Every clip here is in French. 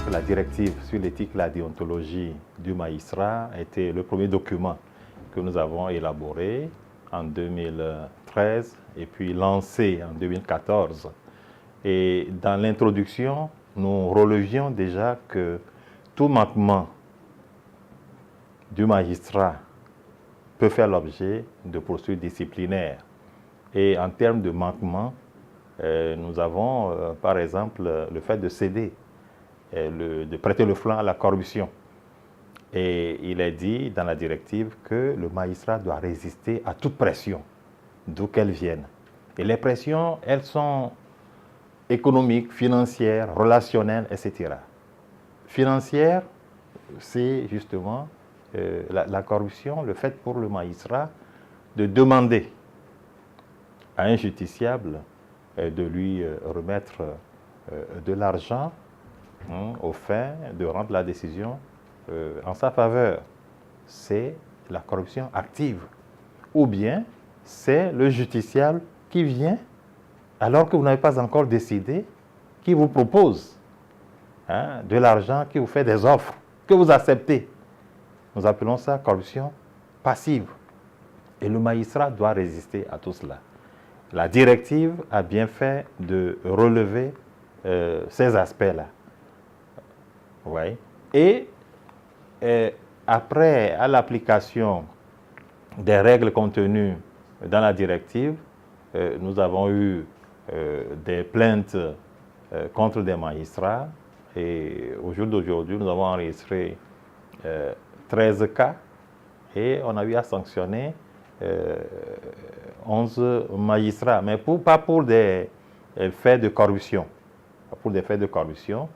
que la directive sur l'éthique et la déontologie du magistrat était le premier document que nous avons élaboré en 2013 et puis lancé en 2014. Et dans l'introduction, nous relevions déjà que tout manquement du magistrat peut faire l'objet de poursuites disciplinaires. Et en termes de manquement, nous avons par exemple le fait de céder, de prêter le flanc à la corruption. Et il est dit dans la directive que le magistrat doit résister à toute pression, d'où qu'elle vienne. Et les pressions, elles sont économiques, financières, relationnelles, etc. Financière, c'est justement la corruption, le fait pour le magistrat de demander à un justiciable de lui remettre de l'argent au fin de rendre la décision en sa faveur. C'est la corruption active. Ou bien, c'est le justiciable qui vient, alors que vous n'avez pas encore décidé, qui vous propose de l'argent, qui vous fait des offres, que vous acceptez. Nous appelons ça corruption passive. Et le magistrat doit résister à tout cela. La directive a bien fait de relever ces aspects-là. Ouais. Et après, à l'application des règles contenues dans la directive, nous avons eu des plaintes contre des magistrats. Et au jour d'aujourd'hui, nous avons enregistré 13 cas et on a eu à sanctionner 11 magistrats, mais pas pour des faits de corruption. Pas pour des faits de corruption.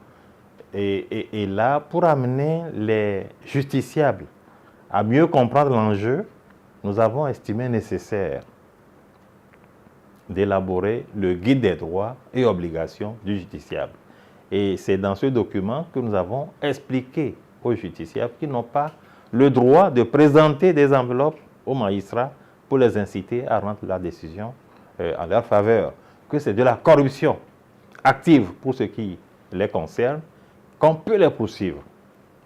Et là, pour amener les justiciables à mieux comprendre l'enjeu, nous avons estimé nécessaire d'élaborer le guide des droits et obligations du justiciable. Et c'est dans ce document que nous avons expliqué aux justiciables qu'ils n'ont pas le droit de présenter des enveloppes aux magistrats pour les inciter à rendre la décision en leur faveur, que c'est de la corruption active pour ce qui les concerne, qu'on peut les poursuivre.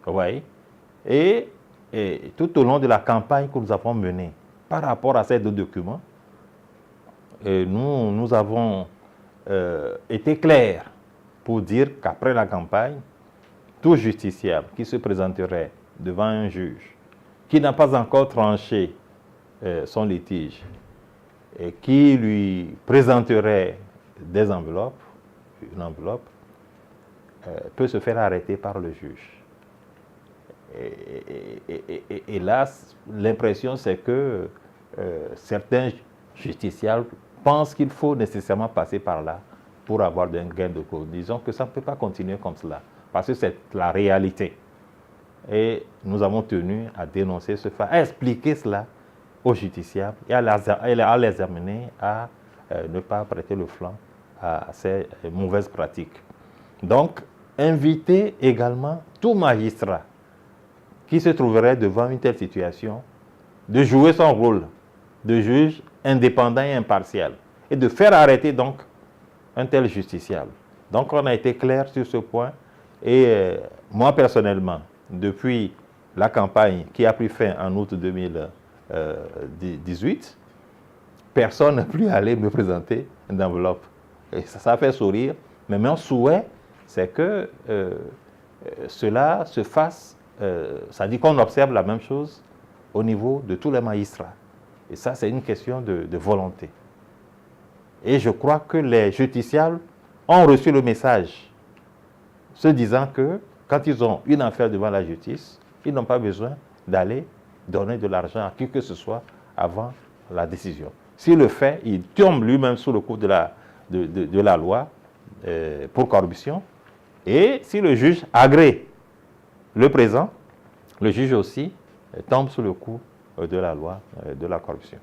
Vous voyez? Et tout au long de la campagne que nous avons menée par rapport à ces deux documents, nous avons été clairs pour dire qu'après la campagne, tout justiciable qui se présenterait devant un juge, qui n'a pas encore tranché son litige, et qui lui présenterait des enveloppes, une enveloppe, peut se faire arrêter par le juge. Et là, l'impression c'est que certains justiciables pensent qu'il faut nécessairement passer par là pour avoir un gain de cause. Disons que ça ne peut pas continuer comme cela, parce que c'est la réalité. Et nous avons tenu à dénoncer ce fait, à expliquer cela aux justiciables et à les amener à ne pas prêter le flanc à ces mauvaises pratiques. Donc, inviter également tout magistrat qui se trouverait devant une telle situation de jouer son rôle de juge indépendant et impartial et de faire arrêter donc un tel justiciable. Donc, on a été clair sur ce point et moi personnellement, depuis la campagne qui a pris fin en août 2018, personne n'a plus allé me présenter une enveloppe. Et ça fait sourire, mais mon souhait, c'est que cela se fasse, ça dit qu'on observe la même chose au niveau de tous les magistrats. Et ça, c'est une question de volonté. Et je crois que les justiciables ont reçu le message, se disant que quand ils ont une affaire devant la justice, ils n'ont pas besoin d'aller donner de l'argent à qui que ce soit avant la décision. S'il le fait, il tombe lui-même sous le coup de la loi pour corruption. Et si le juge agrée le présent, le juge aussi tombe sous le coup de la loi de la corruption.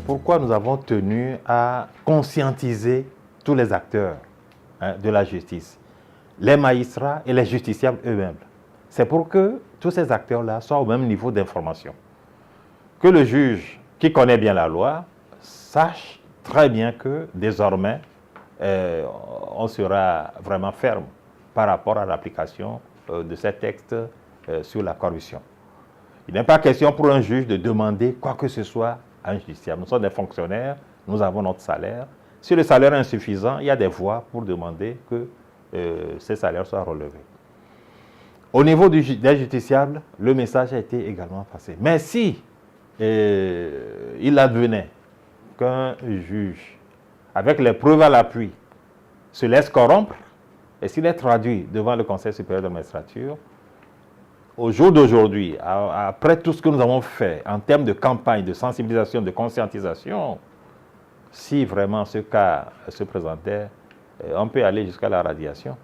Pourquoi nous avons tenu à conscientiser tous les acteurs de la justice, les magistrats et les justiciables eux-mêmes? C'est pour que tous ces acteurs-là soient au même niveau d'information. que le juge qui connaît bien la loi sache très bien que désormais, on sera vraiment ferme par rapport à l'application de ces textes sur la corruption. Il n'est pas question pour un juge de demander quoi que ce soit à un justiciable. Nous sommes des fonctionnaires, nous avons notre salaire. Si le salaire est insuffisant, il y a des voies pour demander que ces salaires soient relevés. Au niveau des justiciables, le message a été également passé. Mais si il advenait qu'un juge, avec les preuves à l'appui, se laisse corrompre, et s'il est traduit devant le Conseil supérieur de la magistrature, au jour d'aujourd'hui, après tout ce que nous avons fait en termes de campagne, de sensibilisation, de conscientisation, si vraiment ce cas se présentait, on peut aller jusqu'à la radiation.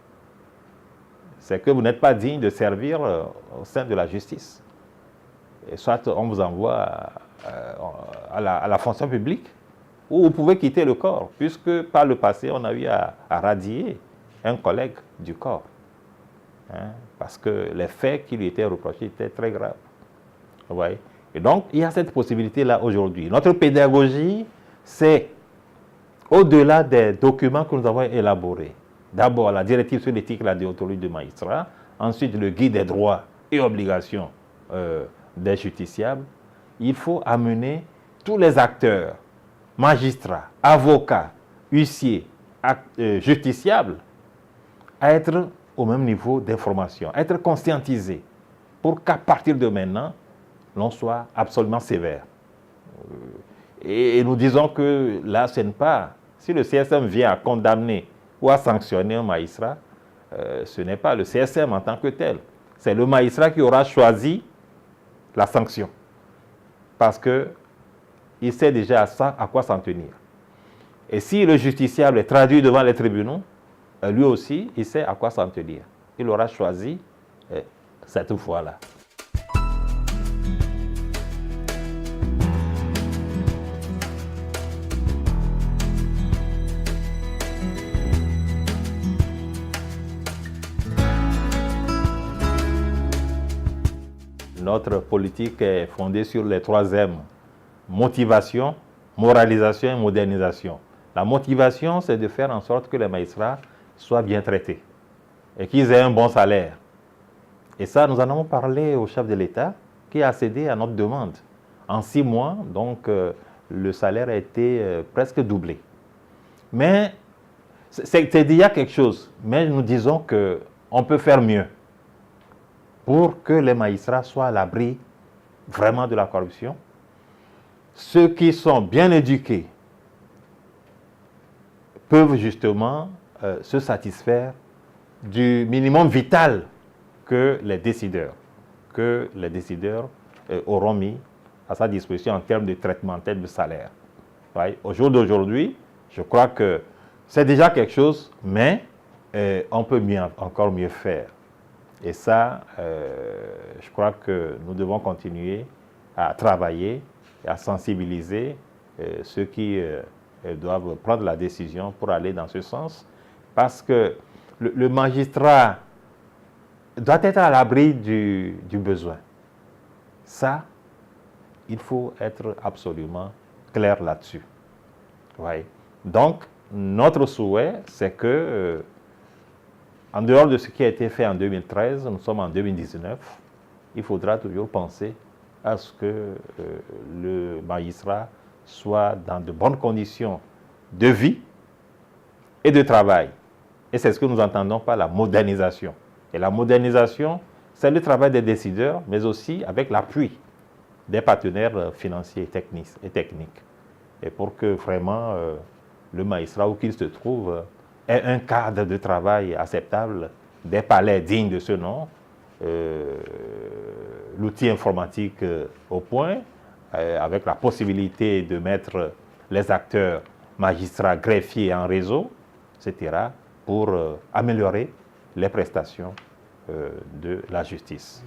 C'est que vous n'êtes pas digne de servir au sein de la justice. Et soit on vous envoie à la fonction publique, ou vous pouvez quitter le corps, puisque par le passé, on a eu à radier un collègue du corps. Parce que les faits qui lui étaient reprochés étaient très graves. Vous voyez? Et donc, il y a cette possibilité-là aujourd'hui. Notre pédagogie, c'est au-delà des documents que nous avons élaborés. D'abord, la directive sur l'éthique et la déontologie du magistrat. Ensuite, le guide des droits et obligations des justiciables. Il faut amener tous les acteurs, magistrats, avocats, huissiers, justiciables, à être au même niveau d'information, à être conscientisés pour qu'à partir de maintenant, l'on soit absolument sévère. Et nous disons que là, ce n'est pas... Si le CSM vient à condamner ou à sanctionner un magistrat, ce n'est pas le CSM en tant que tel. C'est le magistrat qui aura choisi la sanction. Parce qu'il sait déjà à quoi s'en tenir. Et si le justiciable est traduit devant les tribunaux, lui aussi, il sait à quoi s'en tenir. Il aura choisi cette voie-là. Notre politique est fondée sur les 3 M. Motivation, moralisation et modernisation. La motivation, c'est de faire en sorte que les magistrats soient bien traités et qu'ils aient un bon salaire. Et ça, nous en avons parlé au chef de l'État qui a accédé à notre demande. En 6 mois, donc, le salaire a été presque doublé. Mais c'est déjà quelque chose. Mais nous disons qu'on peut faire mieux pour que les magistrats soient à l'abri vraiment de la corruption. Ceux qui sont bien éduqués peuvent justement se satisfaire du minimum vital que les décideurs auront mis à sa disposition en termes de traitement, en termes de salaire. Ouais. Au jour d'aujourd'hui, je crois que c'est déjà quelque chose, mais on peut encore mieux faire. Et ça, je crois que nous devons continuer à travailler et à sensibiliser ceux qui doivent prendre la décision pour aller dans ce sens, parce que le magistrat doit être à l'abri du besoin. Ça, il faut être absolument clair là-dessus. Ouais. Donc, notre souhait, c'est que, en dehors de ce qui a été fait en 2013, nous sommes en 2019, il faudra toujours penser à ce que le magistrat soit dans de bonnes conditions de vie et de travail. Et c'est ce que nous entendons par la modernisation. Et la modernisation, c'est le travail des décideurs, mais aussi avec l'appui des partenaires financiers et techniques. Et pour que vraiment le magistrat, où qu'il se trouve, ait un cadre de travail acceptable, des palais dignes de ce nom, l'outil informatique au point, avec la possibilité de mettre les acteurs, magistrats, greffiers en réseau, etc., pour améliorer les prestations de la justice.